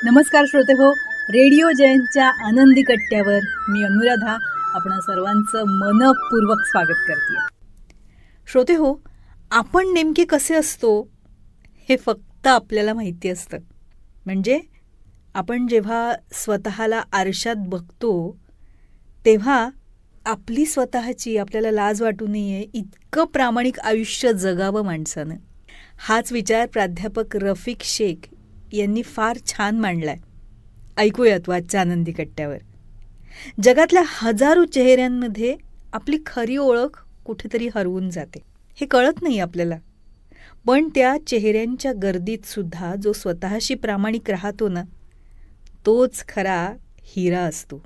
नमस्कार श्रोते हो, रेडिओ जयंतच्या आनंदी कट्ट्यावर मी अनुराधा आपण सर्वांचं मनपूर्वक स्वागत करते. श्रोते हो, आपण नेमके कसे असतो हे फक्त आपल्याला माहिती असतं. म्हणजे आपण जेव्हा स्वतःला आरशात बघतो तेव्हा आपली स्वतःची आपल्याला लाज वाटू नये इतकं प्रामाणिक आयुष्य जगावं माणसानं. हाच विचार प्राध्यापक रफिक शेख यांनी फार छान मांडलाय. ऐकूयात वाजच्या आनंदी कट्ट्यावर. जगातल्या हजारो चेहऱ्यांमध्ये आपली खरी ओळख कुठेतरी हरवून जाते, हे कळत नाही आपल्याला. पण त्या चेहऱ्यांच्या गर्दीत सुद्धा जो स्वतःशी प्रामाणिक राहतो ना, तोच खरा हिरा असतो,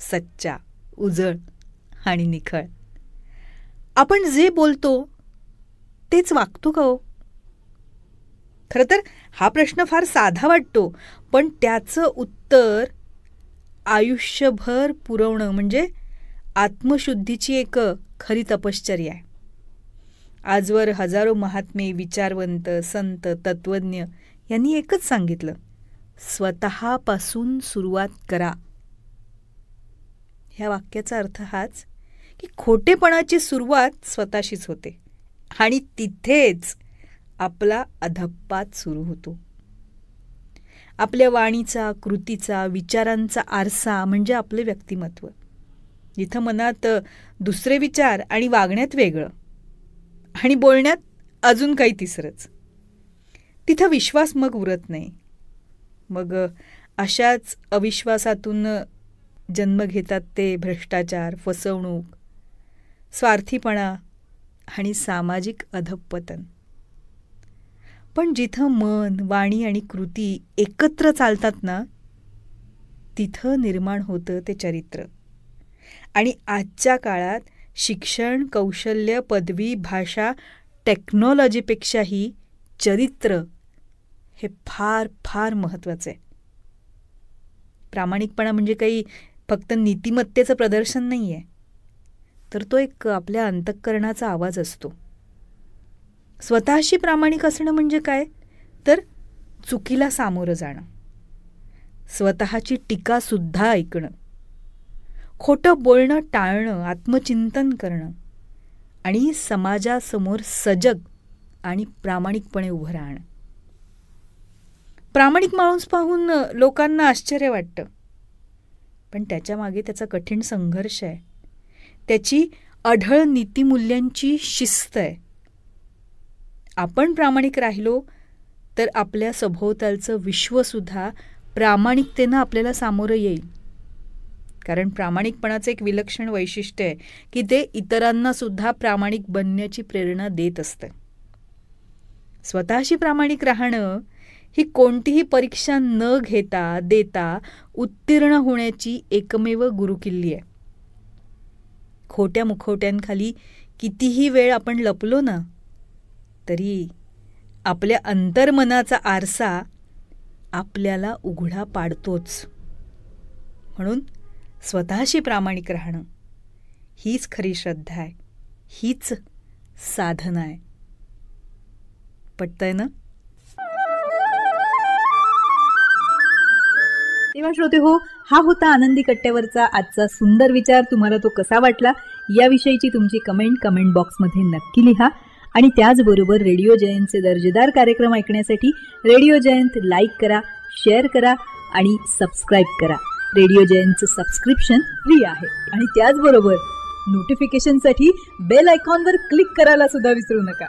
सच्चा, उजळ आणि निखळ. आपण जे बोलतो तेच वागतो का हो? खरं तर हा प्रश्न फार साधा वाटतो, पण त्याचं उत्तर आयुष्यभर पुरवणं म्हणजे आत्मशुद्धीची एक खरी तपश्चर्या आहे. आजवर हजारो महात्मे, विचारवंत, संत, तत्वज्ञ यांनी एकच सांगितलं, स्वतःपासून सुरुवात करा. ह्या वाक्याचा अर्थ हाच की खोटेपणाची सुरुवात स्वतःशीच होते आणि तिथेच आपला अधप्पात सुरू होतो. आपल्या वाणीचा, कृतीचा, विचारांचा आरसा म्हणजे आपले व्यक्तिमत्व. जिथं मनात दुसरे विचार आणि वागण्यात वेगळं आणि बोलण्यात अजून काही तिसरंच, तिथं विश्वास मग उरत नाही. मग अशाच अविश्वासातून जन्म घेतात ते भ्रष्टाचार, फसवणूक, स्वार्थीपणा आणि सामाजिक अधःपतन. पण जिथं मन, वाणी आणि कृती एकत्र चालतात ना, तिथं निर्माण होतं ते चरित्र. आणि आजच्या काळात शिक्षण, कौशल्य, पदवी, भाषा, टेक्नॉलॉजीपेक्षाही चरित्र हे फार फार महत्त्वाचं आहे. प्रामाणिकपणा म्हणजे काही फक्त नीतिमत्तेचं प्रदर्शन नाही आहे, तर तो एक आपल्या अंतःकरणाचा आवाज असतो. स्वतःशी प्रामाणिक असणं म्हणजे काय, तर चुकीला सामोरं जाणं, स्वतःची टीकासुद्धा ऐकणं, खोटं बोलणं टाळणं, आत्मचिंतन करणं आणि समाजासमोर सजग आणि प्रामाणिकपणे उभं राहणं. प्रामाणिक माणूस पाहून लोकांना आश्चर्य वाटतं, पण त्याच्यामागे त्याचा कठीण संघर्ष आहे, त्याची अढळ नीतिमूल्यांची शिस्त आहे. आपण प्रामाणिक राहिलो तर आपल्या सभोवतालचं विश्वसुद्धा प्रामाणिकतेनं आपल्याला सामोरं येईल. कारण प्रामाणिकपणाचं एक विलक्षण वैशिष्ट्य आहे की ते इतरांनासुद्धा प्रामाणिक बनण्याची प्रेरणा देत असतं. स्वतःशी प्रामाणिक राहणं ही कोणतीही परीक्षा न घेता देता उत्तीर्ण होण्याची एकमेव गुरुकिल्ली आहे. खोट्या मुखवट्यांखाली कितीही वेळ आपण लपलो ना, तरी आपल्या अंतर्मनाचा आरसा आपल्याला उघडा पाडतोच. म्हणून स्वतःशी प्रामाणिक राहणं हीच खरी श्रद्धा आहे, हीच साधना आहे. पटतंय ना? तेव्हा श्रोते हो, हा होता आनंदी कट्ट्यावरचा आजचा सुंदर विचार. तुम्हाला तो कसा वाटला याविषयीची तुमची कमेंट बॉक्समध्ये नक्की लिहा. आणि त्याचबरोबर रेडिओ जयंतचे दर्जेदार कार्यक्रम ऐकण्यासाठी रेडिओ जयंत लाईक करा, शेअर करा आणि सबस्क्राईब करा. रेडिओ जयंतचं सबस्क्रिप्शन फ्री आहे. आणि त्याचबरोबर नोटिफिकेशनसाठी बेल आयकॉनवर क्लिक करायला सुद्धा विसरू नका.